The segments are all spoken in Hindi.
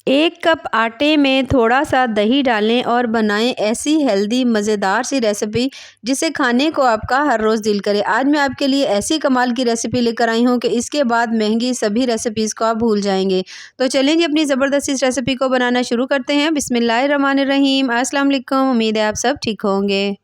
1 कप आटे में थोड़ा-सा दही डालें और बनाएँ ऐसी हेल्दी मज़ेदार सी रेसिपी जिसे खाने को आपका हर रोज़ दिल करे। आज मैं आपके लिए ऐसी कमाल की रेसिपी लेकर आई हूँ कि इसके बाद महँगी सभी रेसिपीज़ को आप भूल जाएँगे। तो चलिए जी अपनी ज़बरदस्त इस रेसिपी को बनाना शुरू करते हैं। बिस्मिल्लाहिर्रहमानिर्रहीम। अस्सलाम वालेकुम। उम्मीद है आप सब ठीक होंगे।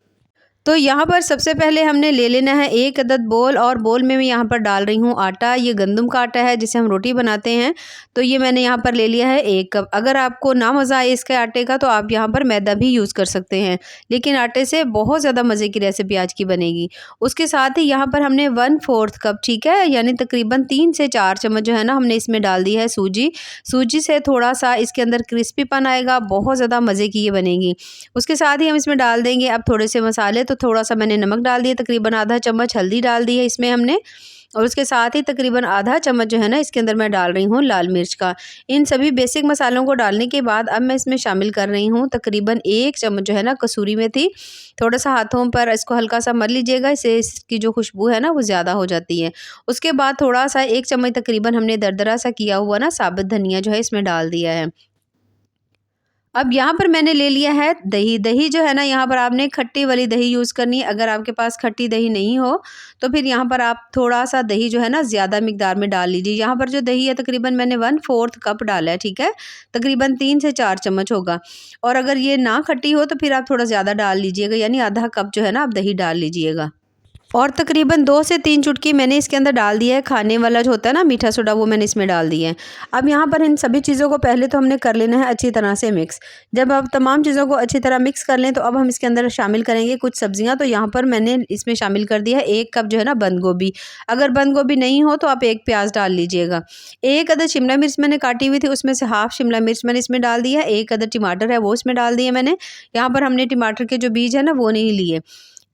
तो यहाँ पर सबसे पहले हमने ले लेना है 1 अदद बोल और बोल में मैं यहाँ पर डाल रही हूँ आटा। ये गंदम का आटा है जिसे हम रोटी बनाते हैं। तो ये मैंने यहाँ पर ले लिया है 1 कप। अगर आपको ना मज़ा आए इसके आटे का तो आप यहाँ पर मैदा भी यूज़ कर सकते हैं। लेकिन आटे से बहुत ज़्यादा मज़े की रेसिपी आज की बनेगी। उसके साथ ही यहाँ पर हमने 1/4 कप, ठीक है, यानी तकरीबन 3 से 4 चम्मच जो है ना हमने इसमें डाल दी है सूजी। सूजी से थोड़ा-सा इसके अंदर क्रिस्पीपन आएगा, बहुत ज़्यादा मज़े की ये बनेगी। उसके साथ ही हम इसमें डाल देंगे अब थोड़े से मसाले। तो थोड़ा-सा मैंने नमक डाल दिया, तकरीबन आधा चम्मच हल्दी डाल दी है इसमें हमने, और उसके साथ ही तकरीबन आधा चम्मच जो है ना इसके अंदर मैं डाल रही हूँ लाल मिर्च का। इन सभी बेसिक मसालों को डालने के बाद अब मैं इसमें शामिल कर रही हूँ तकरीबन 1 चम्मच जो है ना कसूरी मेथी। थोड़ा-सा हाथों पर इसको हल्का-सा मल लीजिएगा, इससे इसकी जो खुशबू है ना वो ज़्यादा हो जाती है। उसके बाद थोड़ा-सा 1 चम्मच तकरीबन हमने दरदरा सा किया हुआ ना साबुत धनिया जो है इसमें डाल दिया है। अब यहाँ पर मैंने ले लिया है दही। दही जो है ना यहाँ पर आपने खट्टी वाली दही यूज़ करनी है। अगर आपके पास खट्टी दही नहीं हो तो फिर यहाँ पर आप थोड़ा-सा दही जो है ना ज़्यादा मिक़दार में डाल लीजिए। यहाँ पर जो दही है तकरीबन मैंने 1/4 कप डाला है, ठीक है? तकरीबन 3 से 4 चम्मच होगा। और अगर ये ना खट्टी हो तो फिर आप थोड़ा ज़्यादा डाल लीजिएगा, यानी आधा कप जो है ना आप दही डाल लीजिएगा। और तकरीबन 2 से 3 चुटकी मैंने इसके अंदर डाल दिया है खाने वाला जो होता है ना मीठा सोडा, वो मैंने इसमें डाल दिया है। अब यहाँ पर इन सभी चीज़ों को पहले तो हमने कर लेना है अच्छी तरह से मिक्स। जब आप तमाम चीज़ों को अच्छी तरह मिक्स कर लें तो अब हम इसके अंदर शामिल करेंगे कुछ सब्जियाँ। तो यहाँ पर मैंने इसमें शामिल कर दिया है 1 कप जो है ना बंद गोभी। अगर बंद गोभी नहीं हो तो आप 1 प्याज़ डाल लीजिएगा। 1 अदद शिमला मिर्च मैंने काटी हुई थी, उसमें से हाफ़ शिमला मिर्च मैंने इसमें डाल दिया है। 1 अदद टमाटर है वो इसमें डाल दिए मैंने। यहाँ पर हमने टमाटर के जो बीज है ना वो नहीं लिए।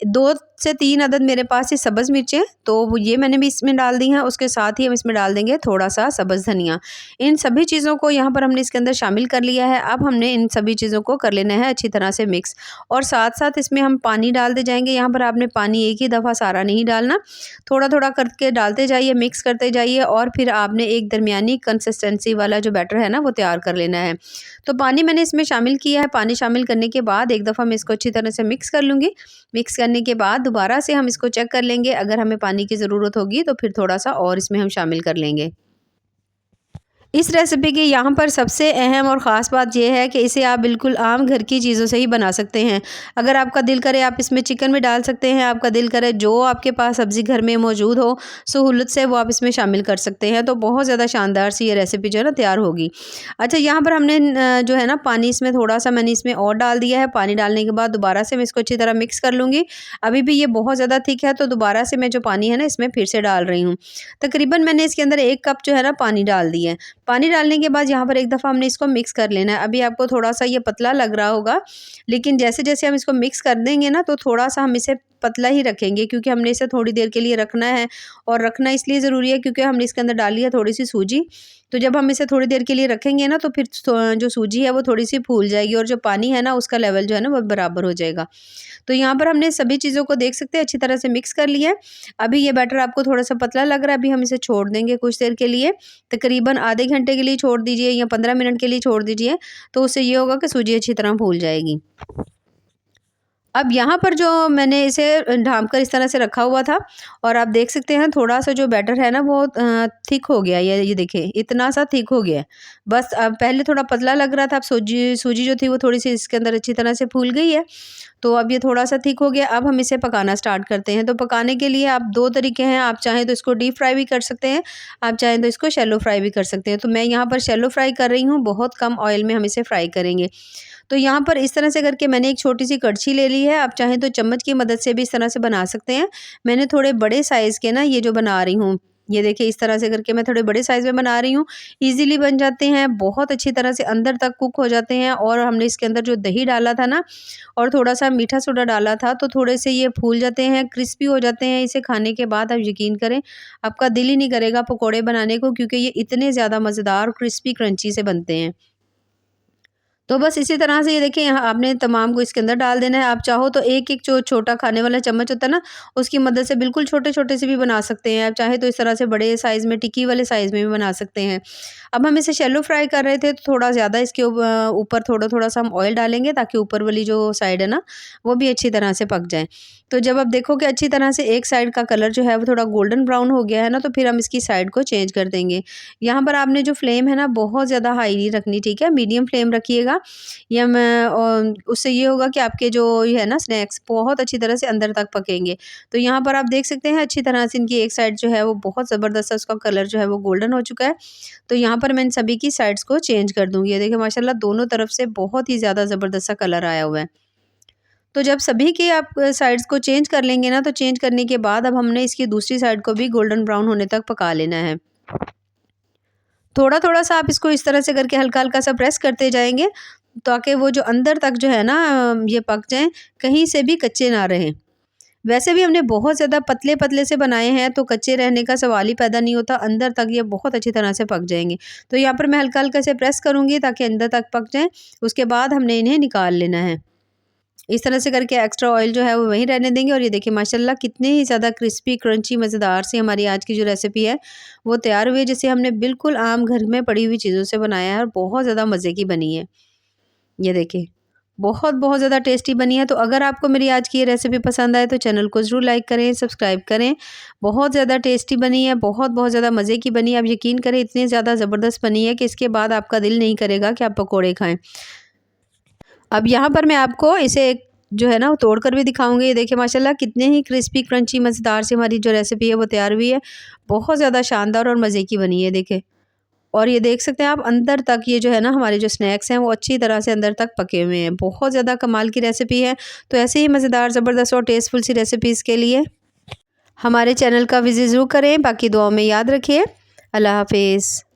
2 से 3 अदद मेरे पास ये सब्ज़ मिर्चें, तो वो ये मैंने भी इसमें डाल दी हैं। उसके साथ ही हम इसमें डाल देंगे थोड़ा-सा सब्ज़ धनिया। इन सभी चीज़ों को यहाँ पर हमने इसके अंदर शामिल कर लिया है। अब हमने इन सभी चीज़ों को कर लेना है अच्छी तरह से मिक्स, और साथ-साथ इसमें हम पानी डालते जाएँगे। यहाँ पर आपने पानी एक ही दफ़ा सारा नहीं डालना, थोड़ा-थोड़ा करके डालते जाइए, मिक्स करते जाइए, और फिर आपने एक दरमियानी कंसिस्टेंसी वाला जो बैटर है ना वो तैयार कर लेना है। तो पानी मैंने इसमें शामिल किया है। पानी शामिल करने के बाद एक दफ़ा मैं इसको अच्छी तरह से मिक्स कर लूँगी। मिक्स करने के बाद दोबारा से हम इसको चेक कर लेंगे, अगर हमें पानी की ज़रूरत होगी तो फिर थोड़ा-सा और इसमें हम शामिल कर लेंगे। इस रेसिपी की यहाँ पर सबसे अहम और ख़ास बात ये है कि इसे आप बिल्कुल आम घर की चीज़ों से ही बना सकते हैं। अगर आपका दिल करे आप इसमें चिकन भी डाल सकते हैं, आपका दिल करे जो आपके पास सब्ज़ी घर में मौजूद हो सहूलत से वो आप इसमें शामिल कर सकते हैं। तो बहुत ज़्यादा शानदार सी ये रेसिपी जो है ना तैयार होगी। अच्छा, यहाँ पर हमने जो है ना पानी इसमें थोड़ा-सा मैंने इसमें और डाल दिया है। पानी डालने के बाद दोबारा से मैं इसको अच्छी तरह मिक्स कर लूँगी। अभी भी ये बहुत ज़्यादा थिक है तो दोबारा से मैं जो पानी है ना इसमें फिर से डाल रही हूँ। तकरीबन मैंने इसके अंदर 1 कप जो है ना पानी डाल दिया है। पानी डालने के बाद यहाँ पर एक दफ़ा हमने इसको मिक्स कर लेना है। अभी आपको थोड़ा-सा ये पतला लग रहा होगा, लेकिन जैसे-जैसे हम इसको मिक्स कर देंगे ना तो थोड़ा-सा हम इसे पतला ही रखेंगे, क्योंकि हमने इसे थोड़ी देर के लिए रखना है। और रखना इसलिए ज़रूरी है क्योंकि हमने इसके अंदर डाली है थोड़ी-सी सूजी। तो जब हम इसे थोड़ी देर के लिए रखेंगे ना तो फिर जो सूजी है वो थोड़ी-सी फूल जाएगी, और जो पानी है ना उसका लेवल जो है ना वो बराबर हो जाएगा। तो यहाँ पर हमने सभी चीज़ों को देख सकते हैं अच्छी तरह से मिक्स कर लिया है। अभी ये बैटर आपको थोड़ा-सा पतला लग रहा है, अभी हम इसे छोड़ देंगे कुछ देर के लिए। तकरीबन आधे घंटे के लिए छोड़ दीजिए या 15 मिनट के लिए छोड़ दीजिए, तो उससे ये होगा कि सूजी अच्छी तरह फूल जाएगी। अब यहाँ पर जो मैंने इसे ढाँप कर इस तरह से रखा हुआ था, और आप देख सकते हैं थोड़ा-सा जो बैटर है ना वो थिक हो गया है। ये देखिए इतना सा थिक हो गया है। बस अब पहले थोड़ा पतला लग रहा था, अब सूजी सूजी जो थी वो थोड़ी-सी इसके अंदर अच्छी तरह से फूल गई है। तो अब ये थोड़ा-सा थिक हो गया। अब हम इसे पकाना स्टार्ट करते हैं। तो पकाने के लिए आप 2 तरीके हैं, आप चाहें तो इसको डीप फ्राई भी कर सकते हैं, आप चाहें तो इसको शैलो फ्राई भी कर सकते हैं। तो मैं यहाँ पर शैलो फ्राई कर रही हूँ, बहुत कम ऑयल में हम इसे फ्राई करेंगे। तो यहाँ पर इस तरह से करके मैंने एक छोटी-सी कड़छी ले ली है, आप चाहें तो चम्मच की मदद से भी इस तरह से बना सकते हैं। मैंने थोड़े बड़े साइज़ के ना ये जो बना रही हूँ, ये देखिए इस तरह से करके मैं थोड़े बड़े साइज़ में बना रही हूँ। ईज़िली बन जाते हैं, बहुत अच्छी तरह से अंदर तक कुक हो जाते हैं, और हमने इसके अंदर जो दही डाला था ना और थोड़ा-सा मीठा सोडा डाला था तो थोड़े से ये फूल जाते हैं, क्रिस्पी हो जाते हैं। इसे खाने के बाद आप यकीन करें आपका दिल ही नहीं करेगा पकोड़े बनाने को, क्योंकि ये इतने ज़्यादा मज़ेदार और क्रिस्पी क्रंची से बनते हैं। तो बस इसी तरह से ये देखिए यहाँ आपने तमाम को इसके अंदर डाल देना है। आप चाहो तो एक-एक जो छोटा खाने वाला चम्मच होता है ना, उसकी मदद से बिल्कुल छोटे-छोटे से भी बना सकते हैं। आप चाहे तो इस तरह से बड़े साइज़ में, टिक्की वाले साइज़ में भी बना सकते हैं। अब हम इसे शैलो फ्राई कर रहे थे, तो थोड़ा ज़्यादा इसके ऊपर थोड़ा-थोड़ा सा हम ऑयल डालेंगे, ताकि ऊपर वाली जो साइड है ना, वो भी अच्छी तरह से पक जाए। तो जब आप देखोगे अच्छी तरह से एक साइड का कलर जो है वो थोड़ा गोल्डन ब्राउन हो गया है ना, तो फिर हम इसकी साइड को चेंज कर देंगे। यहाँ पर आपने जो फ्लेम है ना, बहुत ज़्यादा हाई नहीं रखनी, ठीक है? मीडियम फ्लेम रखिएगा। या मैं उससे ये होगा कि आपके जो ये है ना स्नैक्स बहुत अच्छी तरह से अंदर तक पकेंगे। तो यहाँ पर आप देख सकते हैं अच्छी तरह से इनकी एक साइड जो है वो बहुत ज़बरदस्त उसका कलर जो है वो गोल्डन हो चुका है। तो यहाँ पर मैं इन सभी की साइड्स को चेंज कर दूँगी। ये देखिए माशाल्लाह दोनों तरफ से बहुत ही ज़्यादा ज़बरदस्त सा कलर आया हुआ है। तो जब सभी की आप साइड्स को चेंज कर लेंगे ना, तो चेंज करने के बाद अब हमने इसकी दूसरी साइड को भी गोल्डन ब्राउन होने तक पका लेना है। थोड़ा-थोड़ा सा आप इसको इस तरह से करके हल्का-हल्का सा प्रेस करते जाएँगे, ताकि वो जो अंदर तक जो है ना ये पक जाएँ, कहीं से भी कच्चे ना रहें। वैसे भी हमने बहुत ज़्यादा पतले-पतले से बनाए हैं, तो कच्चे रहने का सवाल ही पैदा नहीं होता, अंदर तक ये बहुत अच्छी तरह से पक जाएँगे। तो यहाँ पर मैं हल्का-हल्का से प्रेस करूँगी ताकि अंदर तक पक जाएँ, उसके बाद हमने इन्हें निकाल लेना है। इस तरह से करके एक्स्ट्रा ऑयल जो है वो वहीं रहने देंगे और ये देखिए माशाल्लाह कितने ही ज़्यादा क्रिस्पी क्रंची मज़ेदार सी हमारी आज की जो रेसिपी है वो तैयार हुई है, जिसे हमने बिल्कुल आम घर में पड़ी हुई चीज़ों से बनाया है और बहुत ज़्यादा मज़े की बनी है। ये देखिए बहुत ज़्यादा टेस्टी बनी है। तो अगर आपको मेरी आज की ये रेसिपी पसंद आए तो चैनल को ज़रूर लाइक करें, सब्सक्राइब करें। बहुत ज़्यादा टेस्टी बनी है, बहुत ज़्यादा मज़े की बनी है। आप यकीन करें इतनी ज़्यादा ज़बरदस्त बनी है कि इसके बाद आपका दिल नहीं करेगा कि आप पकौड़े खाएँ। अब यहाँ पर मैं आपको इसे एक जो है ना वो तोड़ कर भी दिखाऊँगी। ये देखिए माशाल्लाह कितने ही क्रिस्पी क्रंची मज़ेदार सी हमारी जो रेसिपी है वो तैयार हुई है। बहुत ज़्यादा शानदार और मज़े की बनी है देखिए। और ये देख सकते हैं आप अंदर तक ये जो है ना हमारे जो स्नैक्स हैं वो अच्छी तरह से अंदर तक पके हुए हैं। बहुत ज़्यादा कमाल की रेसिपी है। तो ऐसे ही मज़ेदार ज़बरदस्त और टेस्टफुल सी रेसिपीज़ के लिए हमारे चैनल का विज़िट ज़रूर करें। बाकी दुआओं में याद रखिए। अल्लाह हाफ़िज़।